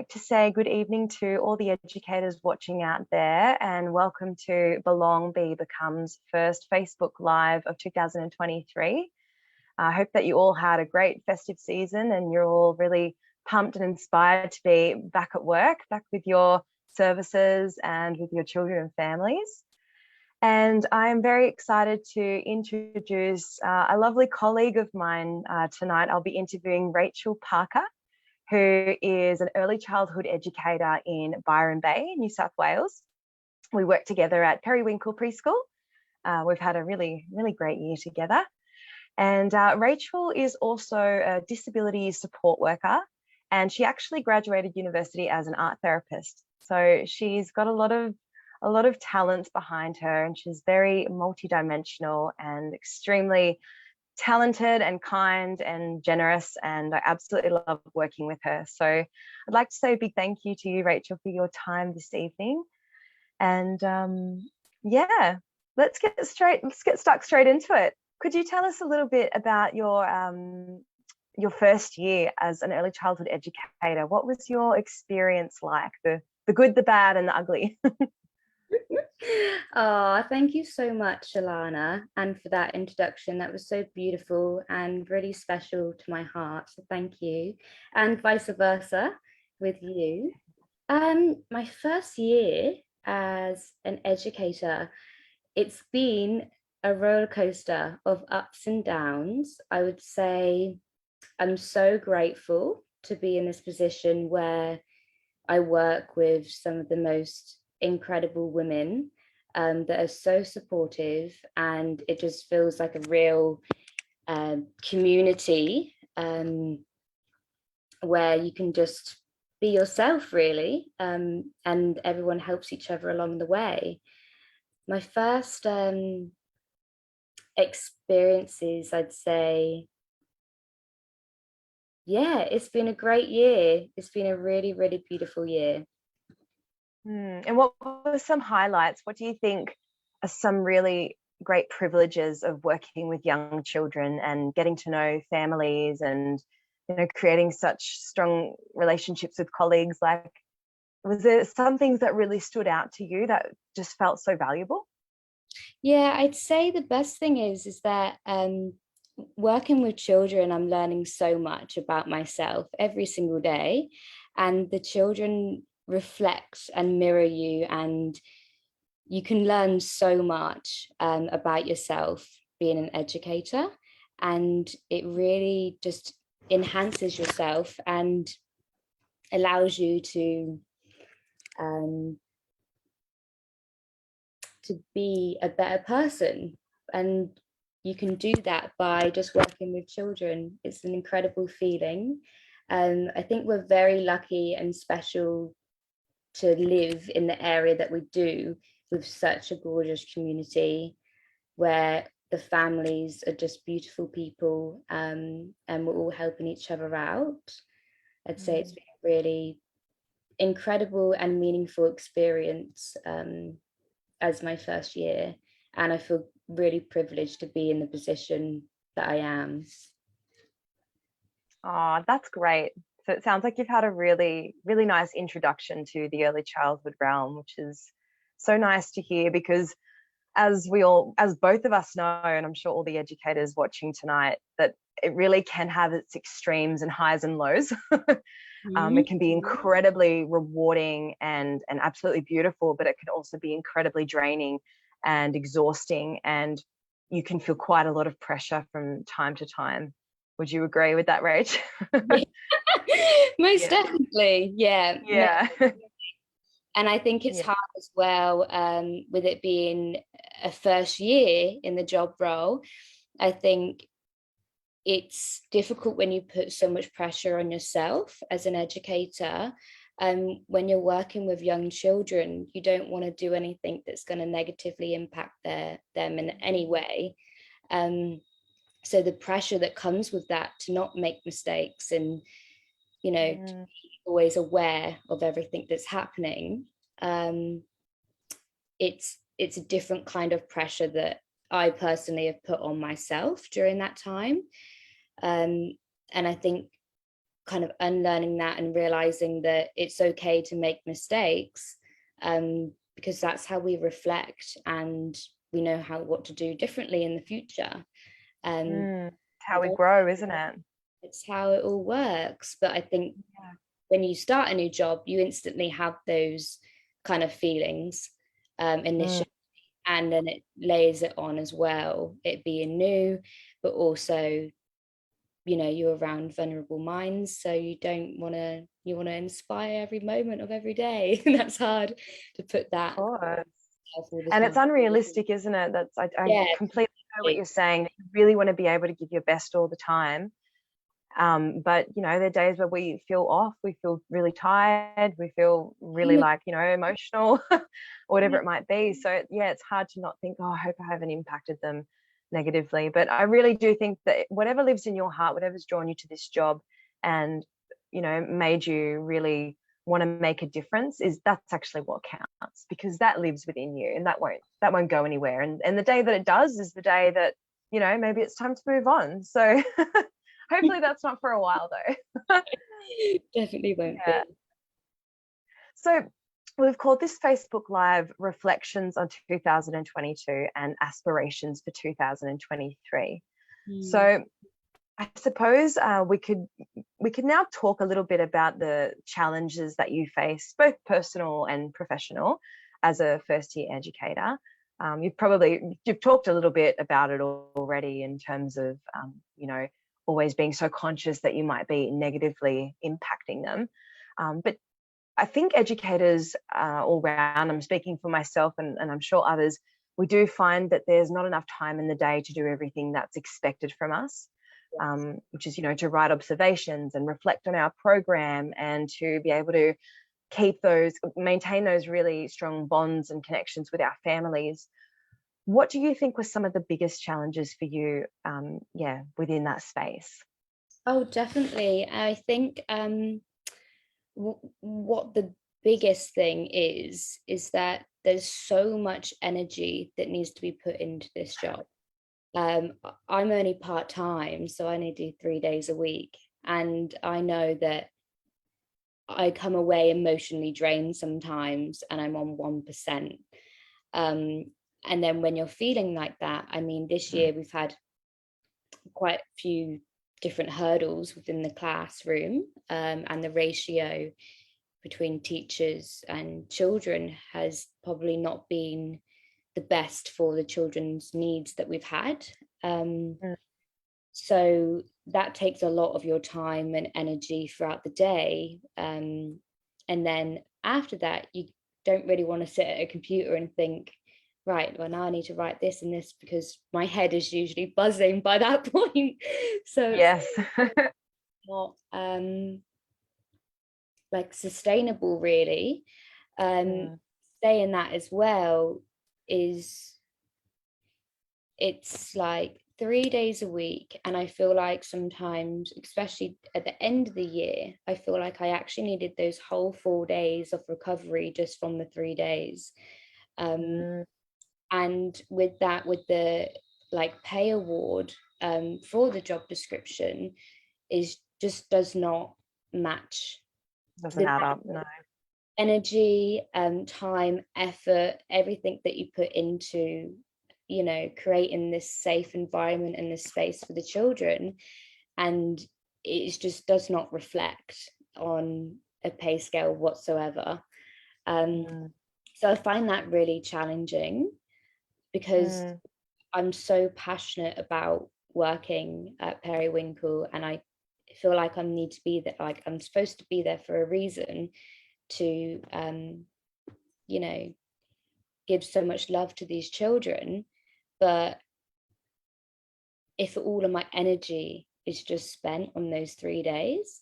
like to say good evening to all the educators watching out there, and welcome to Belong Be Become's first Facebook Live of 2023. I hope that you all had a great festive season and you're all really pumped and inspired to be back at work, back with your services and with your children and families. And I'm very excited to introduce a lovely colleague of mine tonight. I'll be interviewing Rachael Parker, who is an early childhood educator in Byron Bay, New South Wales. We work together at Periwinkle Preschool. We've had a really, really great year together. And Rachael is also a disability support worker, and she actually graduated university as an art therapist. So she's got a lot of talents behind her, and she's very multidimensional and extremely talented and kind and generous, and I absolutely love working with her. So I'd like to say a big thank you to you, Rachael, for your time this evening. And yeah, let's get stuck straight into it. Could you tell us a little bit about your first year as an early childhood educator? What was your experience like? The good, the bad, and the ugly? Oh, thank you so much, Alana, and for that introduction. That was so beautiful and really special to my heart. So thank you, and vice versa with you. My first year as an educator, it's been a roller coaster of ups and downs. I would say I'm so grateful to be in this position where I work with some of the most incredible women that are so supportive, and it just feels like a real community where you can just be yourself, really, and everyone helps each other along the way. My first experiences, I'd say, yeah, it's been a great year. It's been a really, really beautiful year. And what were some highlights? What do you think are some really great privileges of working with young children and getting to know families and, you know, creating such strong relationships with colleagues? Like, was there some things that really stood out to you that just felt so valuable? Yeah, I'd say the best thing is that working with children, I'm learning so much about myself every single day, and the children reflect and mirror you, and you can learn so much about yourself being an educator, and it really just enhances yourself and allows you to be a better person. And you can do that by just working with children. It's an incredible feeling. I think we're very lucky and special to live in the area that we do, with such a gorgeous community where the families are just beautiful people, and we're all helping each other out. I'd say it's been a really incredible and meaningful experience as my first year, and I feel really privileged to be in the position that I am. Oh, that's great. So it sounds like you've had a really, really nice introduction to the early childhood realm, which is so nice to hear, because as both of us know, and I'm sure all the educators watching tonight, that it really can have its extremes and highs and lows. It can be incredibly rewarding and absolutely beautiful, but it can also be incredibly draining and exhausting, and you can feel quite a lot of pressure from time to time. Would you agree with that, Rach? Most definitely, yeah. Yeah. And I think it's hard as well, with it being a first year in the job role. I think it's difficult when you put so much pressure on yourself as an educator. When you're working with young children, you don't want to do anything that's going to negatively impact them in any way. So the pressure that comes with that, to not make mistakes and, you know, to be always aware of everything that's happening, it's a different kind of pressure that I personally have put on myself during that time. And I think kind of unlearning that and realizing that it's okay to make mistakes, because that's how we reflect and we know what to do differently in the future. How we grow, isn't it? It's how it all works. But I think when you start a new job, you instantly have those kind of feelings initially, and then it layers it on as well, it being new, but also, you know, you're around vulnerable minds, so you want to inspire every moment of every day. And that's hard to put that. And it's unrealistic, isn't it? I completely know what you're saying. You really want to be able to give your best all the time. But, you know, there are days where we feel off, we feel really tired, we feel really like, you know, emotional, or whatever it might be. So, yeah, it's hard to not think, oh, I hope I haven't impacted them negatively. But I really do think that whatever lives in your heart, whatever's drawn you to this job and, you know, made you really want to make a difference, that's actually what counts, because that lives within you, and that won't go anywhere. And the day that it does is the day that, you know, maybe it's time to move on. So hopefully that's not for a while though. Definitely won't be. So we've called this Facebook Live Reflections on 2022 and Aspirations for 2023. So I suppose we could now talk a little bit about the challenges that you face, both personal and professional, as a first-year educator. You've talked a little bit about it already in terms of, you know, always being so conscious that you might be negatively impacting them. But I think educators all round, I'm speaking for myself and I'm sure others, we do find that there's not enough time in the day to do everything that's expected from us. Which is, you know, to write observations and reflect on our program and to be able to maintain those really strong bonds and connections with our families. What do you think were some of the biggest challenges for you, within that space? Oh, definitely. I think what the biggest thing is that there's so much energy that needs to be put into this job. I'm only part-time, so I only do 3 days a week. And I know that I come away emotionally drained sometimes and I'm on 1%. And then when you're feeling like that, I mean, this year we've had quite a few different hurdles within the classroom, and the ratio between teachers and children has probably not been the best for the children's needs that we've had. So that takes a lot of your time and energy throughout the day. And then after that, you don't really want to sit at a computer and think, right, well, now I need to write this and this, because my head is usually buzzing by that point. So yes, it's not like sustainable, really. Saying that as well is, it's like 3 days a week, and I feel like sometimes, especially at the end of the year, I feel like I actually needed those whole 4 days of recovery just from the 3 days. And with the like pay award for the job description does not match. Doesn't add up, no. Energy, time, effort, everything that you put into, you know, creating this safe environment and this space for the children, and it just does not reflect on a pay scale whatsoever. So I find that really challenging, because I'm so passionate about working at Periwinkle, and I feel like I need to be there, like I'm supposed to be there for a reason, to you know, give so much love to these children. But if all of my energy is just spent on those 3 days,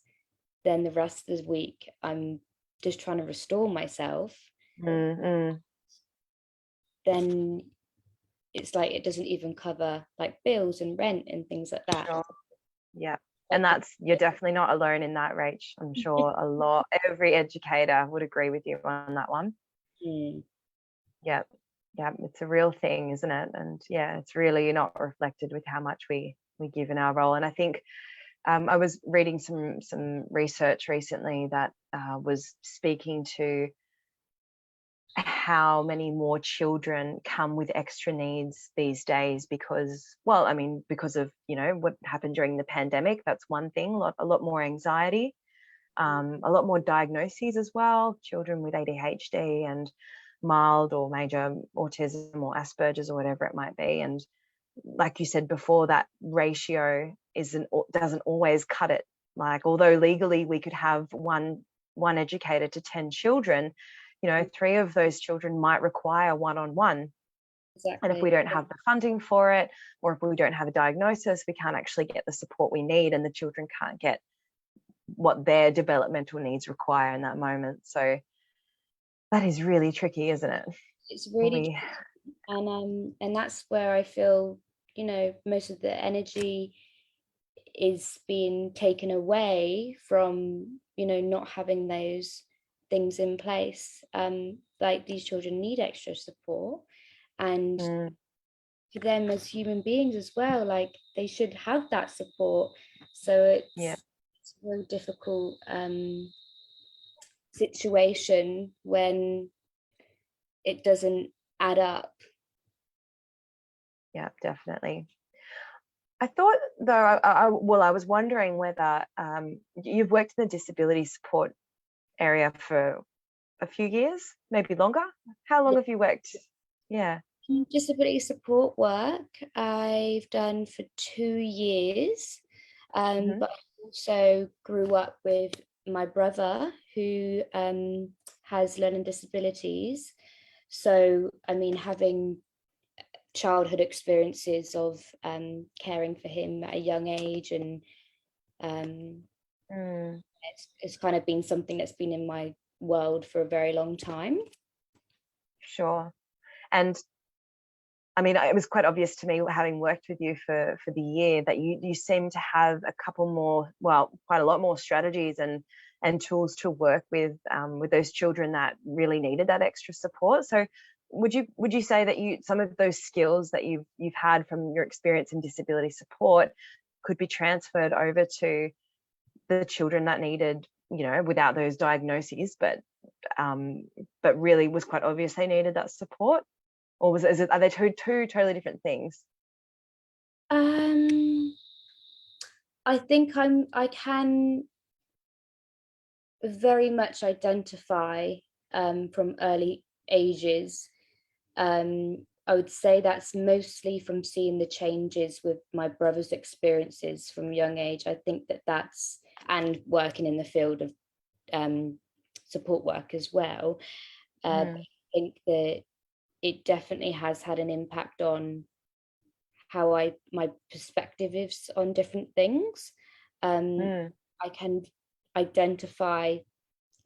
then the rest of the week I'm just trying to restore myself. Then it's like it doesn't even cover like bills and rent and things like that. Sure. Yeah. And you're definitely not alone in that, Rach. I'm sure every educator would agree with you on that one. Yeah, it's a real thing, isn't it? And yeah, it's really not reflected with how much we give in our role. And I think I was reading some research recently that was speaking to how many more children come with extra needs these days because, well, I mean, because of, you know, what happened during the pandemic. That's one thing. A lot more anxiety, a lot more diagnoses as well. Children with ADHD and mild or major autism or Asperger's or whatever it might be. And like you said before, that ratio doesn't always cut it. Like, although legally we could have one educator to 10 children, you know, 3 of those children might require one-on-one. And if we Exactly. don't have the funding for it, or if we don't have a diagnosis, we can't actually get the support we need, and the children can't get what their developmental needs require in that moment. So that is really tricky, isn't it? It's really We, and that's where I feel, you know, most of the energy is being taken away from, you know, not having those things in place. Like, these children need extra support, and mm, for them as human beings as well, like, they should have that support. So yeah, it's a very difficult situation when it doesn't add up. yeah, definitely. I thought, though, well, I was wondering whether you've worked in the disability support area for a few years, maybe longer. How long have you worked? Yeah. Disability support work I've done for 2 years, Hmm. but I also grew up with my brother who has learning disabilities. So, I mean, having childhood experiences of caring for him at a young age, and um, Mm, it's kind of been something that's been in my world for a very long time. sure. And I mean, it was quite obvious to me, having worked with you for the year, that you seem to have a couple more, well, quite a lot more strategies and tools to work with those children that really needed that extra support. So would you say that some of those skills that you've had from your experience in disability support could be transferred over to the children that needed, you know, without those diagnoses, but really was quite obvious they needed that support? Or are they two totally different things? Um, I think I can very much identify from early ages. I would say that's mostly from seeing the changes with my brother's experiences from a young age. I think that's, and working in the field of support work as well. I Mm, think that it definitely has had an impact on how my perspective is on different things. Um, mm, I can identify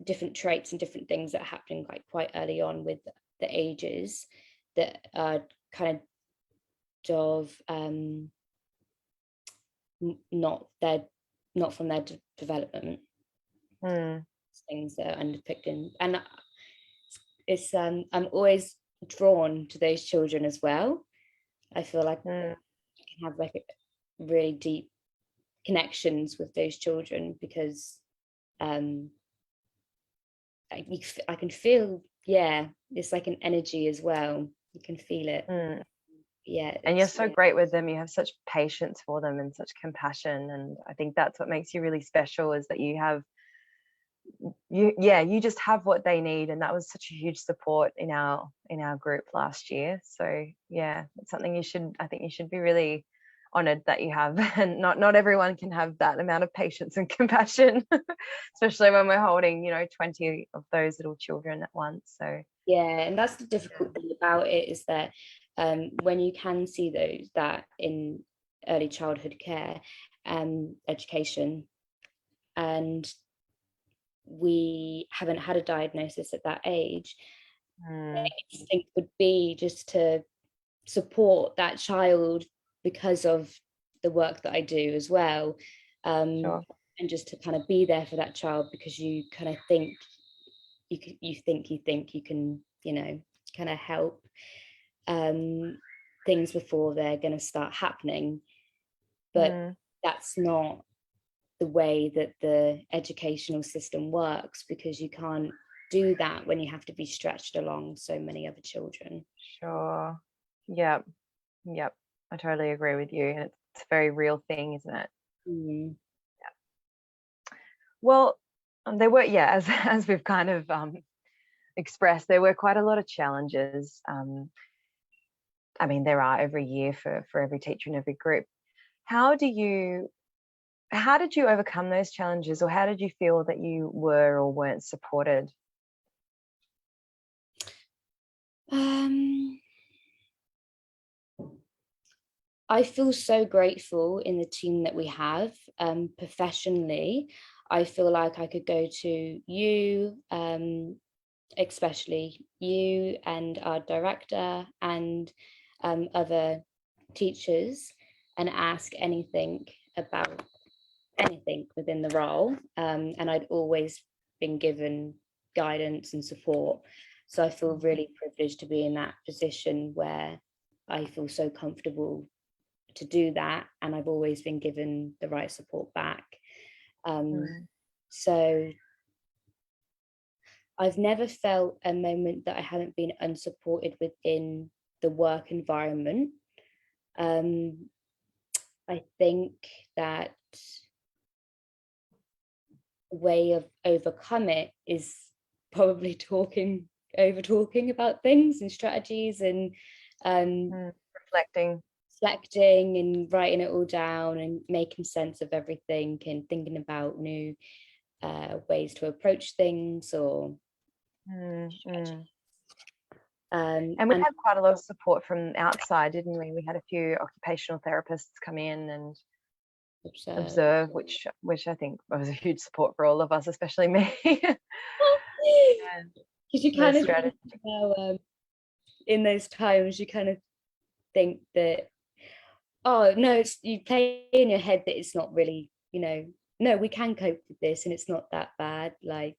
different traits and different things that are happening quite early on with the ages that are kind of not their not from their development, mm, things that are undepicted. And it's I'm always drawn to those children as well. I feel like mm, I can have like really deep connections with those children because um I can feel, yeah, it's like an energy as well. You can feel it. mm. Yeah, And you're it's so great with them. You have such patience for them and such compassion. And I think that's what makes you really special, is that you just have what they need. And that was such a huge support in our group last year. So yeah, it's something I think you should be really honored that you have. And not everyone can have that amount of patience and compassion, especially when we're holding, you know, 20 of those little children at once. So yeah, and that's the difficult thing about it, is that when you can see those that in early childhood care education, and we haven't had a diagnosis at that age, mm, the instinct would be just to support that child because of the work that I do as well. Um, sure. and just to kind of be there for that child, because you kind of think you think you can, you know, kind of help um, things before they're going to start happening. But Mm, that's not. the way that the educational system works, because you can't do that when you have to be stretched along so many other children. Sure. Yep. I totally agree with you. And it's a very real thing, isn't it? Mm. Well, there were, as we've kind of expressed, there were quite a lot of challenges. I mean, there are every year for every teacher in every group. How did you overcome those challenges, or how did you feel that you were or weren't supported? I feel so grateful in the team that we have. Professionally, I feel like I could go to you, especially you and our director and other teachers, and ask anything about anything within the role. And I'd always been given guidance and support. So I feel really privileged to be in that position where I feel so comfortable to do that, and I've always been given the right support back. So I've never felt a moment that I haven't been unsupported within the work environment. I think that the way of overcome it is probably over talking about things and strategies, and Reflecting and writing it all down and making sense of everything and thinking about new ways to approach things, or and we had quite a lot of support from outside, didn't we? We had a few occupational therapists come in and observe, which I think was a huge support for all of us, especially me. Because you kind of think, in those times you kind of think that, oh no, you play in your head that it's not really, no, we can cope with this and it's not that bad, like,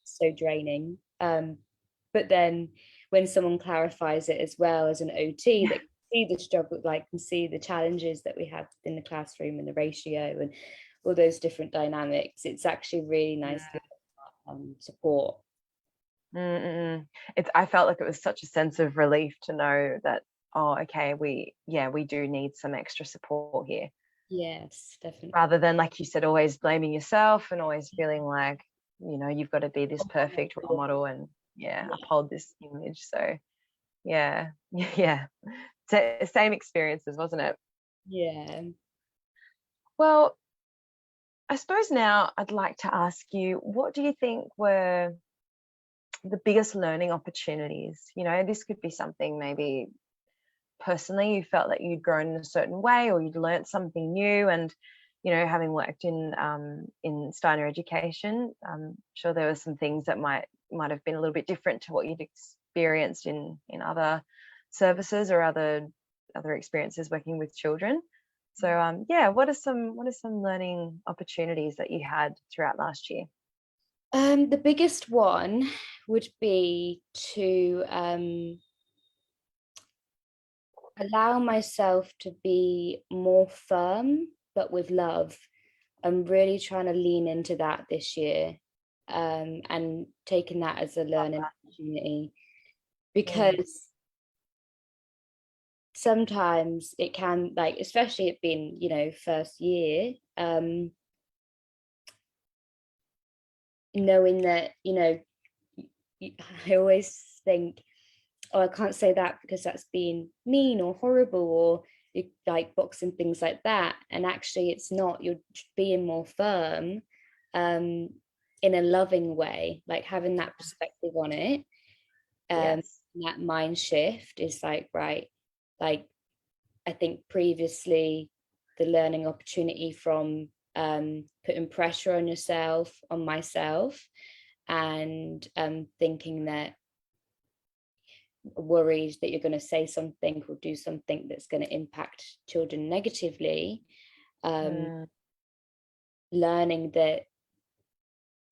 so draining. But then when someone clarifies it as well as an OT, that can see the struggle, like can see the challenges that we have in the classroom and the ratio and all those different dynamics, it's actually really nice to support. I felt like it was such a sense of relief to know that, oh, okay, we do need some extra support here. Yes, definitely. Rather than, like you said, always blaming yourself and always feeling like, you've got to be this perfect role model and uphold this image. So same experiences, wasn't it? Yeah. Well, I suppose now I'd like to ask you, what do you think were the biggest learning opportunities? This could be something maybe personally you felt that you'd grown in a certain way, or you'd learned something new, and having worked in Steiner education, I'm sure there were some things that might have been a little bit different to what you'd experienced in other services or other experiences working with children. So what are some learning opportunities that you had throughout last year? The biggest one would be to allow myself to be more firm, but with love. I'm really trying to lean into that this year, and taking that as a learning opportunity, because sometimes it can, like, especially it being, first year, knowing that, I always think, oh, I can't say that because that's being mean or horrible, or like boxing, things like that. And actually it's not, you're being more firm, in a loving way, like having that perspective on it. That mind shift is like, right, like I think previously the learning opportunity from putting pressure on yourself, on myself, and thinking that, worried that you're going to say something or do something that's going to impact children negatively, learning that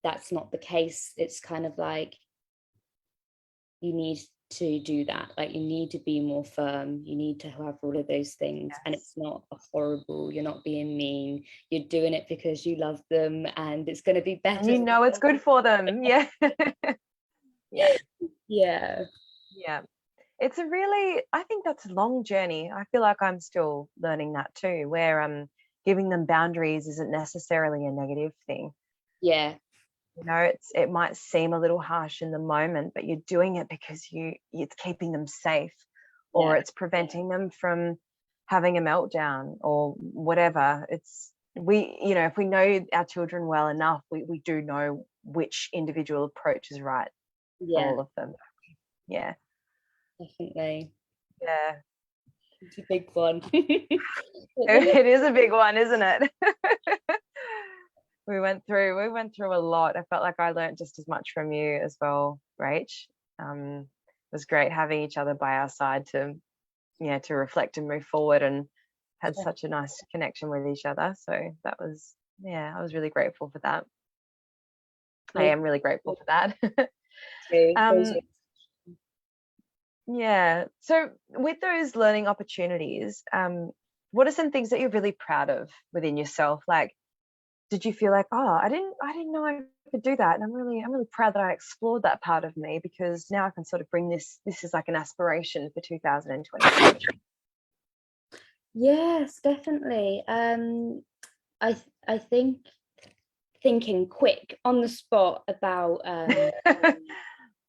that's not the case. It's kind of like you need to do that. Like, you need to be more firm, you need to have all of those things. Yes. And it's not a horrible, you're not being mean, you're doing it because you love them and it's going to be better, and you know it's good for them. Yeah. Yeah. Yeah. Yeah. It's a really, I think that's a long journey. I feel like I'm still learning that too, where giving them boundaries isn't necessarily a negative thing. Yeah. You know, it might seem a little harsh in the moment, but you're doing it because it's keeping them safe, or it's preventing them from having a meltdown or whatever. If we know our children well enough, we do know which individual approach is right for all of them. Yeah. Definitely. Yeah. It's a big one. It is a big one, isn't it? we went through a lot. I felt like I learned just as much from you as well, Rach. It was great having each other by our side to reflect and move forward, and had such a nice connection with each other. So that was, I was really grateful for that. I am really grateful for that. Yeah. So with those learning opportunities, what are some things that you're really proud of within yourself? Like, did you feel like, oh, I didn't know I could do that, and I'm really proud that I explored that part of me, because now I can sort of bring this is like an aspiration for 2020. Yes, definitely. I think thinking quick on the spot about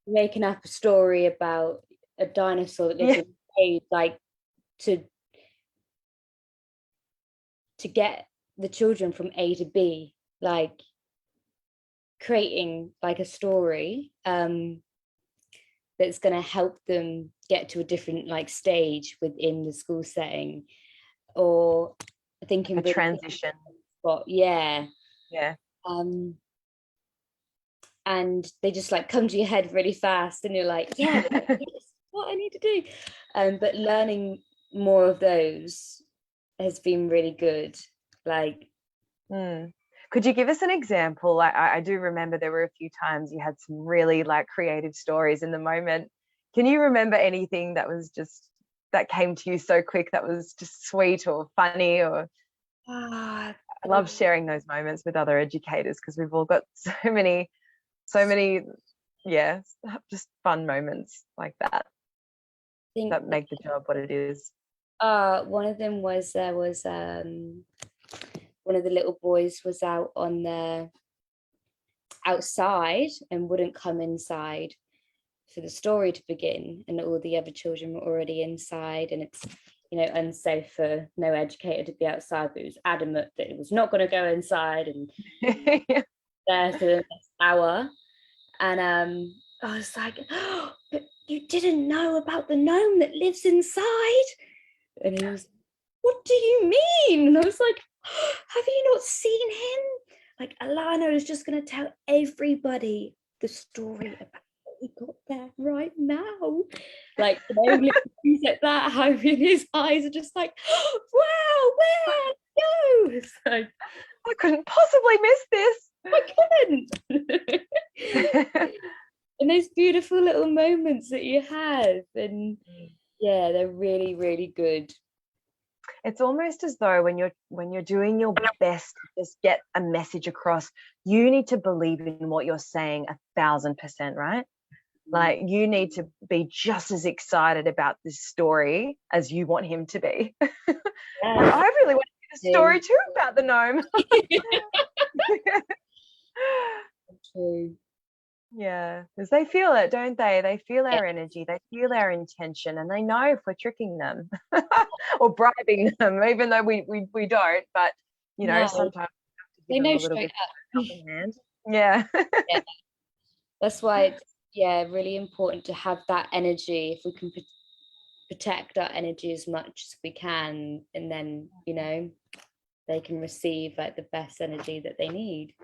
making up a story about a dinosaur that lives in a cave, like to get the children from A to B, like creating like a story that's going to help them get to a different like stage within the school setting, or thinking a transition. Yeah. And they just like come to your head really fast, and you're like, yeah, yes, what I need to do. But learning more of those has been really good. Like, could you give us an example? I do remember there were a few times you had some really like creative stories in the moment. Can you remember anything that came to you so quick that was just sweet or funny? Or I love sharing those moments with other educators, because we've all got so many just fun moments like that that make the job what it is. One of them was, there was one of the little boys was out on the outside and wouldn't come inside for the story to begin, and all the other children were already inside, and it's, you know, unsafe for no educator to be outside, but he was adamant that he was not going to go inside, and there for the next hour. And I was like, oh, but you didn't know about the gnome that lives inside? And he was, what do you mean? And I was like, oh, have you not seen him? Like, Alana is just going to tell everybody the story about what we got there right now. Like, you know, things like that, how his eyes are just like, oh, wow, where? No. So, I couldn't possibly miss this. I couldn't. And those beautiful little moments that you have, and yeah, they're really, really good. It's almost as though when you're doing your best to just get a message across, you need to believe in what you're saying 1,000%, right? Like, you need to be just as excited about this story as you want him to be. I really want to hear a story too about the gnome. True. Yeah, because they feel it, don't they? They feel our energy, they feel our intention, and they know if we're tricking them or bribing them, even though we don't. But you know, sometimes we have to give them a little bit of helping hand. Yeah. That's why it's really important to have that energy. If we can protect our energy as much as we can, and then, you know, they can receive like the best energy that they need.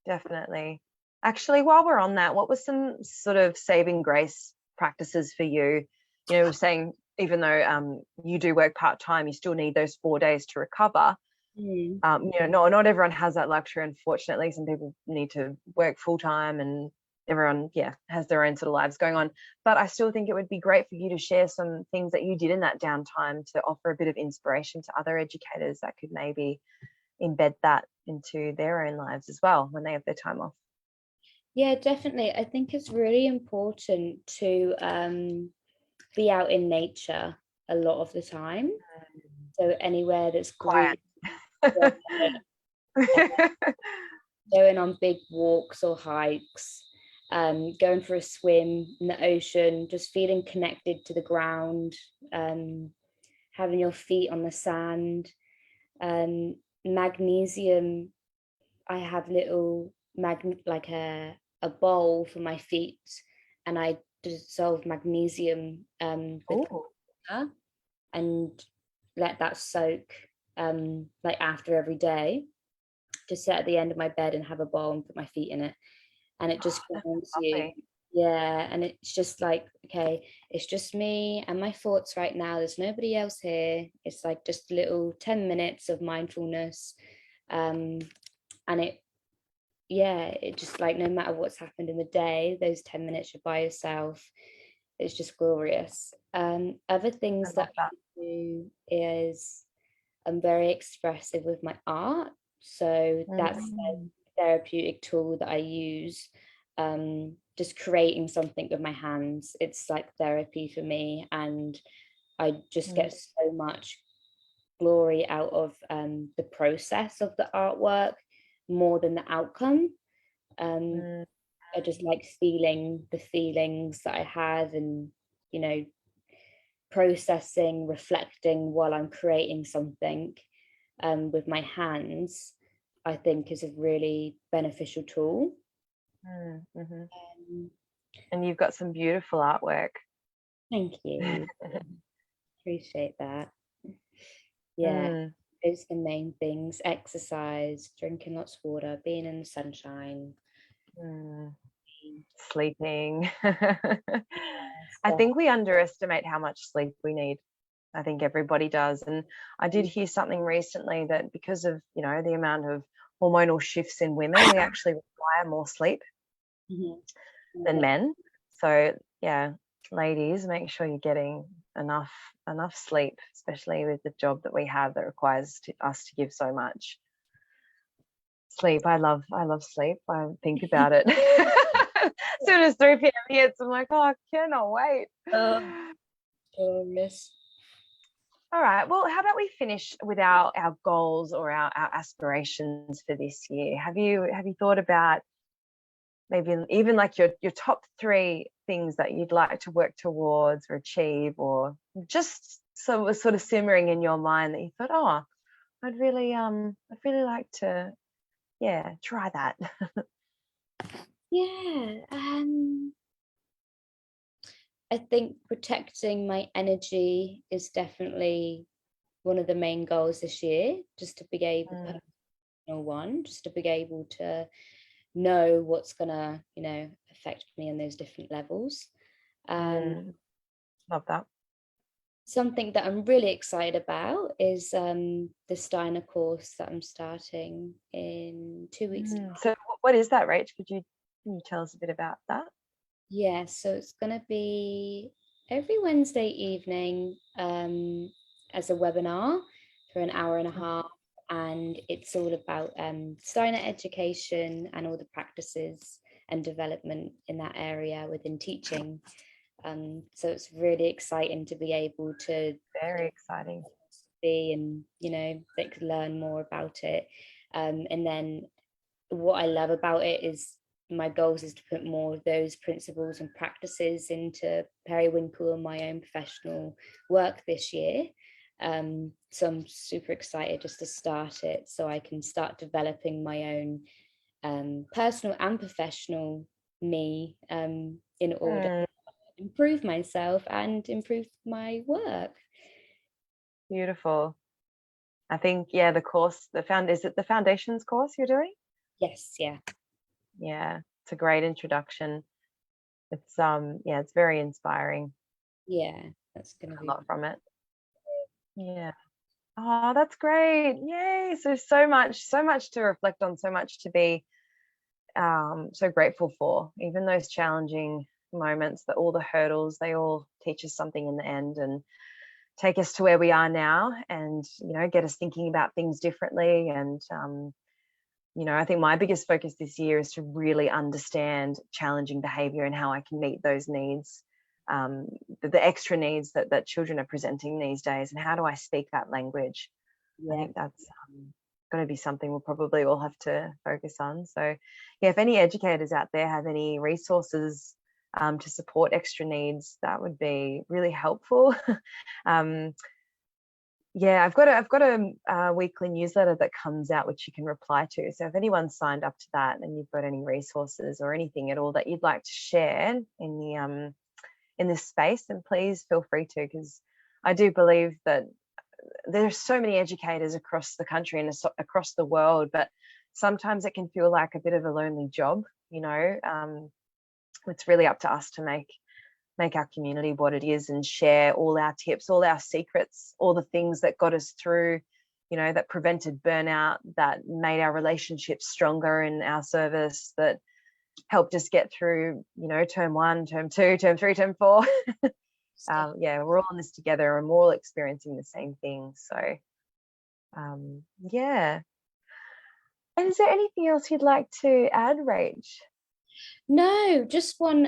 Definitely. Actually, while we're on that, what was some sort of saving grace practices for you? You know, we're saying even though you do work part-time, you still need those 4 days to recover. You know, not everyone has that luxury, unfortunately. Some people need to work full-time and everyone, has their own sort of lives going on. But I still think it would be great for you to share some things that you did in that downtime to offer a bit of inspiration to other educators that could maybe embed that into their own lives as well when they have their time off. Yeah, definitely. I think it's really important to be out in nature a lot of the time. So anywhere that's green, Quiet. going on big walks or hikes, going for a swim in the ocean, just feeling connected to the ground, having your feet on the sand. Magnesium, I have little like a bowl for my feet, and I dissolve magnesium with water and let that soak like after every day. Just sit at the end of my bed and have a bowl and put my feet in it, and it just grounds you. Yeah, and it's just like, okay, it's just me and my thoughts right now. There's nobody else here. It's like just little 10 minutes of mindfulness. And it just like, no matter what's happened in the day, those 10 minutes you're by yourself, it's just glorious. Other things that I do is I'm very expressive with my art. So that's a therapeutic tool that I use. Just creating something with my hands, it's like therapy for me, and I just get so much glory out of the process of the artwork more than the outcome. I just like feeling the feelings that I have, and processing, reflecting while I'm creating something with my hands, I think is a really beneficial tool. And you've got some beautiful artwork. Thank you. Appreciate that. Yeah, those are the main things: exercise, drinking lots of water, being in the sunshine, sleeping. I think we underestimate how much sleep we need. I think everybody does. And I did hear something recently that because of, the amount of hormonal shifts in women, we actually require more sleep than men. So yeah, ladies, make sure you're getting enough sleep, especially with the job that we have that requires us to give so much sleep. I love sleep. I think about it. As soon as 3 p.m. hits, I'm like, oh, I cannot wait. Yes. All right. Well, how about we finish with our goals or our aspirations for this year? Have you thought about maybe even like your top 3 things that you'd like to work towards or achieve, or just so was sort of simmering in your mind that you thought, oh, I'd really like to, try that. I think protecting my energy is definitely one of the main goals this year, just to be able just to be able to know what's gonna affect me on those different levels. Love that. Something that I'm really excited about is the Steiner course that I'm starting in 2 weeks. So what is that, Rach? Can you tell us a bit about that? Yeah, so it's going to be every Wednesday evening as a webinar for an hour and a half, and it's all about Steiner education and all the practices and development in that area within teaching. So it's really exciting to be able to very exciting be, and they could learn more about it. And then what I love about it is my goals is to put more of those principles and practices into Periwinkle and my own professional work this year. So I'm super excited just to start it so I can start developing my own personal and professional me in order to improve myself and improve my work. Beautiful. I think, the course, is it the foundations course you're doing? Yes, yeah. Yeah, it's a great introduction. It's it's very inspiring. Yeah, that's gonna be a lot from it. Yeah. Oh, that's great. Yay. So much to reflect on, so much to be so grateful for. Even those challenging moments, that all the hurdles, they all teach us something in the end and take us to where we are now, and get us thinking about things differently. And I think my biggest focus this year is to really understand challenging behavior and how I can meet those needs, the extra needs that children are presenting these days, and how do I speak that language. I think that's going to be something we'll probably all have to focus on. So if any educators out there have any resources to support extra needs, that would be really helpful. I've got a weekly newsletter that comes out, which you can reply to. So if anyone's signed up to that and you've got any resources or anything at all that you'd like to share in this space, then please feel free to, because I do believe that there's so many educators across the country and across the world, but sometimes it can feel like a bit of a lonely job. It's really up to us to make our community what it is, and share all our tips, all our secrets, all the things that got us through, that prevented burnout, that made our relationships stronger in our service, that helped us get through, term 1, term 2, term 3, term 4. We're all in this together, and we're all experiencing the same thing. So and is there anything else you'd like to add, Rach? No, just one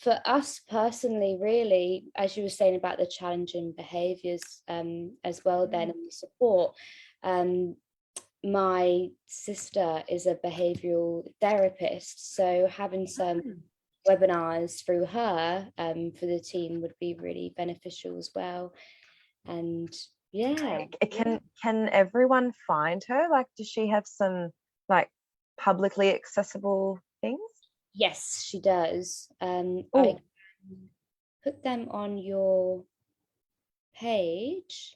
for us personally, really, as you were saying about the challenging behaviours as well, then, and the support. My sister is a behavioural therapist, so having some webinars through her for the team would be really beneficial as well. And can everyone find her? Like, does she have some like publicly accessible things? Yes, she does. I can put them on your page.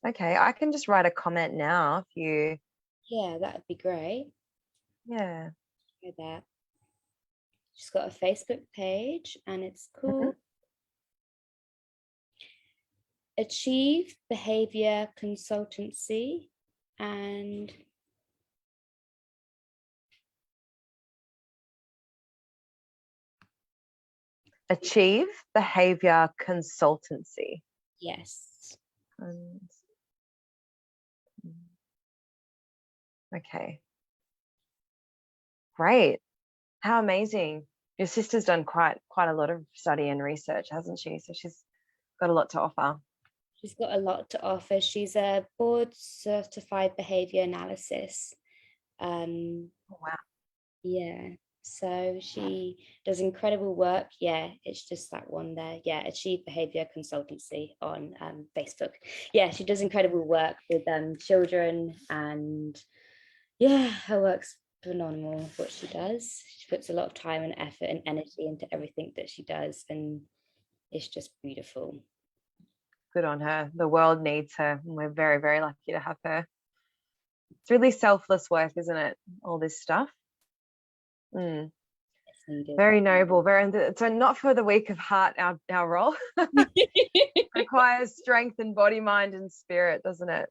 Okay, I can just write a comment now if you. Yeah, that would be great. Yeah. Look at that. She's got a Facebook page, and it's called Achieve Behavior Consultancy, and Achieve Behavior Consultancy. Yes. Okay. Great. How amazing. Your sister's done quite a lot of study and research, hasn't she? So she's got a lot to offer. She's got a lot to offer. She's a board certified behavior analysis. Oh, wow. Yeah. So she does incredible work. Yeah, it's just that one there. Yeah, Achieve Behavior Consultancy on Facebook. Yeah, she does incredible work with children, and yeah, her work's phenomenal. What she does, she puts a lot of time and effort and energy into everything that she does, and it's just beautiful. Good on her. The world needs her, and we're very, very lucky to have her. It's really selfless work, isn't it? All this stuff. Very noble. So not for the weak of heart, our role. Requires strength in body, mind, and spirit, doesn't it?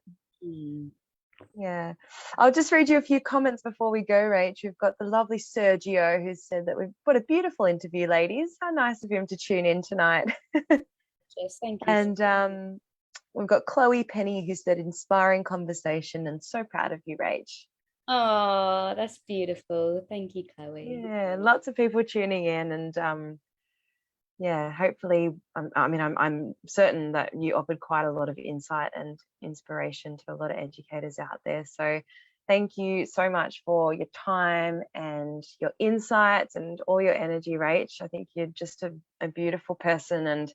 Yeah. I'll just read you a few comments before we go, Rach. We've got the lovely Sergio, who said that we've got a beautiful interview, ladies. How nice of him to tune in tonight. Yes, thank you. And we've got Chloe Penny, who said inspiring conversation and so proud of you, Rach. Oh, that's beautiful. Thank you, Chloe. Yeah, lots of people tuning in, and hopefully, I'm certain that you offered quite a lot of insight and inspiration to a lot of educators out there. So thank you so much for your time and your insights and all your energy, Rach. I think you're just a beautiful person, and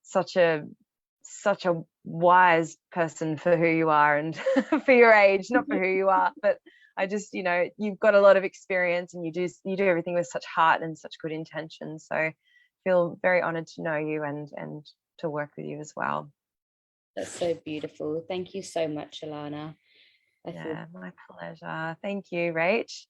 such a wise person for who you are and for your age, not for who you are, but I just, you've got a lot of experience, and you do everything with such heart and such good intention. So I feel very honored to know you and to work with you as well. That's so beautiful. Thank you so much, Alana. My pleasure. Thank you, Rach.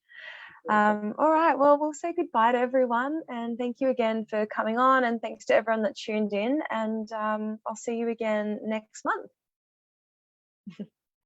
All right, well, we'll say goodbye to everyone, and thank you again for coming on, and thanks to everyone that tuned in, and I'll see you again next month.